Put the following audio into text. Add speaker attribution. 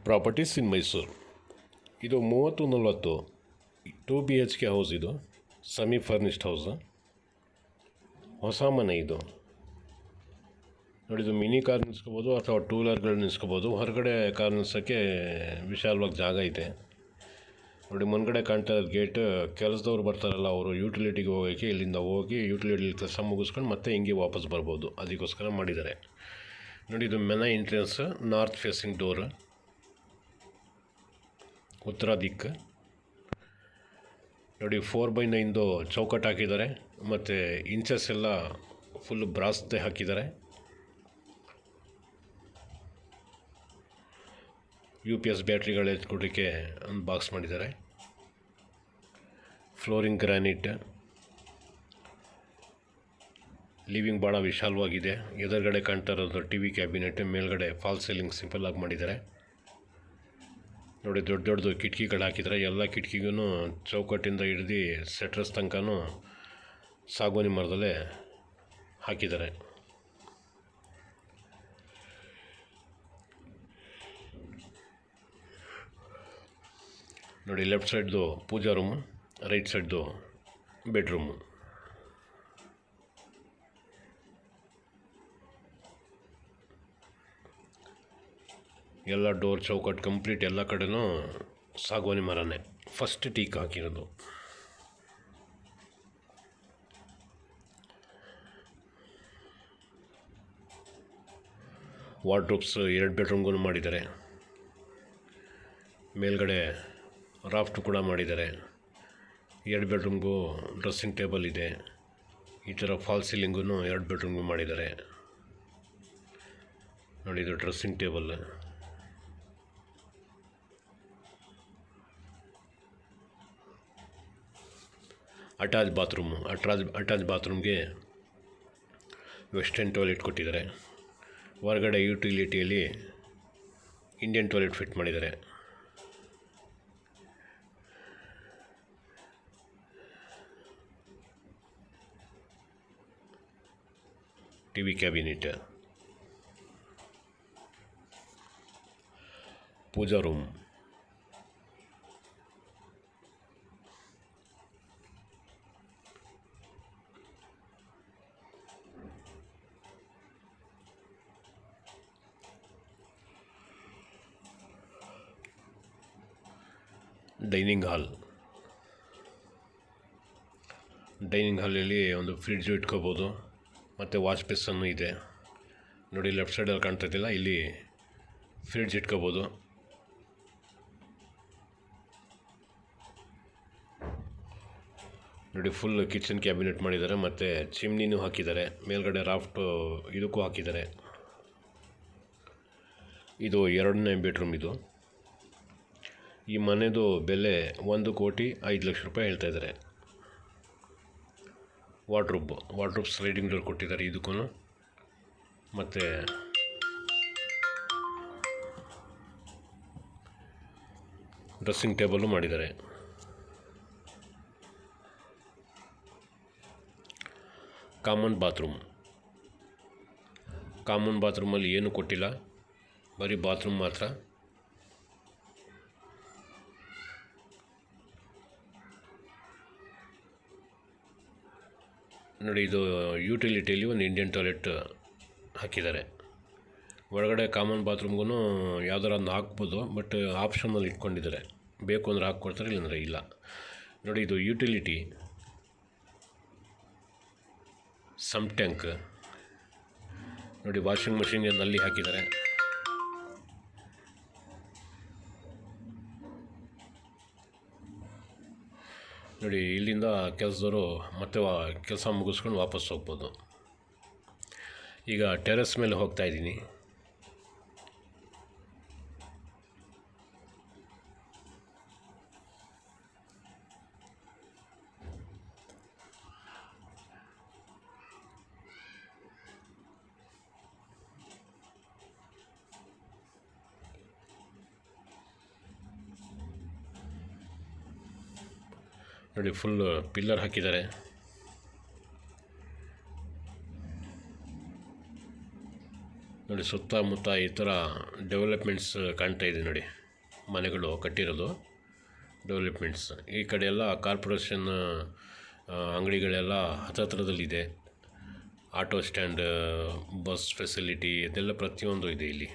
Speaker 1: Properties ಇನ್ ಮೈಸೂರು. ಇದು 30-40 2 BHK house. ಇದು semi furnished house, ಹೊಸ ಮನೆ ಇದು. ನೋಡಿ, ಇದು ಮಿನಿ ಕಾರ್ ನಿಲ್ಸ್ಕೋಬೋದು ಅಥವಾ ಟೂ ವೀಲರ್ಗಳು ನಿಲ್ಸ್ಕೋಬೋದು. ಹೊರಗಡೆ ಕಾರ್ ನಿಲ್ಸೋಕ್ಕೆ ವಿಶಾಲವಾಗಿ ಜಾಗ ಇದೆ. ನೋಡಿ, ಮುಂದ್ಗಡೆ ಕಾಣ್ತಾ ಇರೋದು ಗೇಟ್. ಕೆಲಸದವ್ರು ಬರ್ತಾರಲ್ಲ, ಅವರು ಯುಟಿಲಿಟಿಗೆ ಹೋಗೋಕ್ಕೆ ಇಲ್ಲಿಂದ ಹೋಗಿ ಯುಟಿಲಿಟಿ ಕೆಲಸ ಮುಗಿಸ್ಕೊಂಡು ಮತ್ತೆ ಹಿಂಗೆ ವಾಪಸ್ ಬರ್ಬೋದು, ಅದಕ್ಕೋಸ್ಕರ ಮಾಡಿದ್ದಾರೆ. ನೋಡಿ, ಇದು ಮನೆ ಎಂಟ್ರೆನ್ಸ್, ನಾರ್ತ್ ಫೇಸಿಂಗ್ ಡೋರ್, ಉತ್ತರ ದಿಕ್ಕು. ನೋಡಿ, 4x9 ಚೌಕಟ್ಟು ಹಾಕಿದ್ದಾರೆ ಮತ್ತು ಇಂಚಸ್ ಎಲ್ಲ ಫುಲ್ ಬ್ರಾಸ್ದೇ ಹಾಕಿದ್ದಾರೆ. UPS ಬ್ಯಾಟ್ರಿಗಳು ಎತ್ಕೊಡೋಕ್ಕೆ ಒಂದು ಬಾಕ್ಸ್ ಮಾಡಿದ್ದಾರೆ. Flooring granite. ಲಿವಿಂಗ್ ಭಾಳ ವಿಶಾಲವಾಗಿದೆ. ಎದುರುಗಡೆ ಕಾಣ್ತಾ ಇರೋದು TV ಕ್ಯಾಬಿನೆಟ್, ಮೇಲ್ಗಡೆ ಫಾಲ್ ಸೀಲಿಂಗ್ ಸಿಂಪಲ್ ಆಗಿ ಮಾಡಿದ್ದಾರೆ. ನೋಡಿ, ದೊಡ್ಡ ದೊಡ್ಡದು ಕಿಟಕಿಗಳು ಹಾಕಿದ್ದಾರೆ. ಎಲ್ಲ ಕಿಟಕಿಗೂ ಚೌಕಟ್ಟಿಂದ ಹಿಡ್ದು ಸೆಟ್ರಸ್ ತನಕನೂ ಸಾಗುವಾನಿ ಮರದಲ್ಲೇ ಹಾಕಿದ್ದಾರೆ. ನೋಡಿ, ಲೆಫ್ಟ್ ಸೈಡ್ದು ಪೂಜಾ ರೂಮು, ರೈಟ್ ಸೈಡ್ದು ಬೆಡ್ರೂಮು. ಎಲ್ಲ ಡೋರ್ ಚೌಕಟ್ಟು ಕಂಪ್ಲೀಟ್, ಎಲ್ಲ ಕಡೆನೂ ಸಾಗುವಾನಿ ಮರನೇ, ಫಸ್ಟ್ ಟೀಕ್ ಹಾಕಿರೋದು. ವಾರ್ಡ್ರೋಬ್ಸ್ 2 ಬೆಡ್ರೂಮ್ಗೂ ಮಾಡಿದ್ದಾರೆ. ಮೇಲ್ಗಡೆ ರಾಫ್ಟ್ ಕೂಡ ಮಾಡಿದ್ದಾರೆ. 2 ಬೆಡ್ರೂಮ್ಗೂ ಡ್ರೆಸ್ಸಿಂಗ್ ಟೇಬಲ್ ಇದೆ. ಈ ಥರ ಫಾಲ್ ಸೀಲಿಂಗೂ 2 ಬೆಡ್ರೂಮ್ಗೂ ಮಾಡಿದ್ದಾರೆ. ನೋಡಿ, ಇದು dressing table. Attach bathroom. Attach ಬಾತ್ರೂಮ್ಗೆ ವೆಸ್ಟರ್ನ್ ಟಾಯ್ಲೆಟ್ ಕೊಟ್ಟಿದ್ದಾರೆ. ಹೊರಗಡೆ ಯುಟಿಲಿಟಿಯಲ್ಲಿ ಇಂಡಿಯನ್ ಟಾಯ್ಲೆಟ್ ಫಿಟ್ ಮಾಡಿದ್ದಾರೆ. TV cabinet. Puja room. Dining hall. Dining ಹಾಲಲ್ಲಿ ಒಂದು ಫ್ರಿಡ್ಜು ಇಟ್ಕೋಬೋದು ಮತ್ತು ವಾಶ್ ಬೇಸನ್ನು ಇದೆ. ನೋಡಿ, ಲೆಫ್ಟ್ ಸೈಡಲ್ಲಿ ಕಾಣ್ತಾ ಇದ್ದಿಲ್ಲ, ಇಲ್ಲಿ ಫ್ರಿಡ್ಜ್ ಇಟ್ಕೋಬೋದು. ನೋಡಿ, ಫುಲ್ ಕಿಚನ್ ಕ್ಯಾಬಿನೆಟ್ ಮಾಡಿದ್ದಾರೆ ಮತ್ತು ಚಿಮ್ನಿನೂ ಹಾಕಿದ್ದಾರೆ. ಮೇಲ್ಗಡೆ ರಾಫ್ಟ್ ಇದಕ್ಕೂ ಹಾಕಿದ್ದಾರೆ. ಇದು 2ನೇ ಬೆಡ್ರೂಮ್. ಇದು ಈ ಮನೆದು ಬೆಲೆ 1,05,00,000 ಹೇಳ್ತಾ ಇದ್ದಾರೆ. ವಾರ್ಡ್ರೋಬ್ ಸ್ಲೈಡಿಂಗ್ ಡೋರ್ ಕೊಟ್ಟಿದ್ದಾರೆ ಇದಕ್ಕೂ, ಮತ್ತು ಡ್ರೆಸ್ಸಿಂಗ್ ಟೇಬಲ್ಲು ಮಾಡಿದ್ದಾರೆ. ಕಾಮನ್ ಬಾತ್ರೂಮಲ್ಲಿ ಏನೂ ಕೊಟ್ಟಿಲ್ಲ, ಬರೀ ಬಾತ್ರೂಮ್ ಮಾತ್ರ. ನೋಡಿ, ಇದು ಯುಟಿಲಿಟಿಯಲ್ಲಿ ಒಂದು ಇಂಡಿಯನ್ ಟಾಯ್ಲೆಟ್ ಹಾಕಿದ್ದಾರೆ. ಒಳಗಡೆ ಕಾಮನ್ ಬಾತ್ರೂಮ್ಗೂ ಯಾವ್ದಾರ ಒಂದು ಹಾಕ್ಬೋದು, ಬಟ್ ಆಪ್ಷನಲ್ಲಿ ಇಟ್ಕೊಂಡಿದ್ದಾರೆ. ಬೇಕು ಅಂದರೆ ಹಾಕ್ಕೊಡ್ತಾರೆ, ಇಲ್ಲಾಂದರೆ ಇಲ್ಲ. ನೋಡಿ, ಇದು ಯುಟಿಲಿಟಿ ಸಮ್ ಟ್ಯಾಂಕ್. ನೋಡಿ, ವಾಷಿಂಗ್ ಮಷಿನ್ಗೆ ನಲ್ಲಿ ಹಾಕಿದ್ದಾರೆ. ನೋಡಿ, ಇಲ್ಲಿಂದ ಕೆಲಸದವರು ಮತ್ತೆ ಕೆಲಸ ಮುಗಿಸ್ಕೊಂಡು ವಾಪಸ್ ಹೋಗ್ಬೋದು. ಈಗ ಟೆರೆಸ್ ಮೇಲೆ ಹೋಗ್ತಾ ಇದ್ದೀನಿ. ನೋಡಿ, ಫುಲ್ ಪಿಲ್ಲರ್ ಹಾಕಿದ್ದಾರೆ. ನೋಡಿ ಸುತ್ತಮುತ್ತ ಈ ಥರ ಡೆವಲಪ್ಮೆಂಟ್ಸ್ ಕಾಣ್ತಾ ಇದೆ ನೋಡಿ, ಮನೆಗಳು ಕಟ್ಟಿರೋದು ಡೆವಲಪ್ಮೆಂಟ್ಸ್. ಈ ಕಡೆ ಎಲ್ಲ ಕಾರ್ಪೊರೇಷನ್ ಅಂಗಡಿಗಳೆಲ್ಲ ಹತ್ರದಲ್ಲಿದೆ. ಆಟೋ ಸ್ಟ್ಯಾಂಡ್, ಬಸ್ ಫೆಸಿಲಿಟಿ ಇದೆಲ್ಲ ಪ್ರತಿಯೊಂದು ಇದೆ ಇಲ್ಲಿ.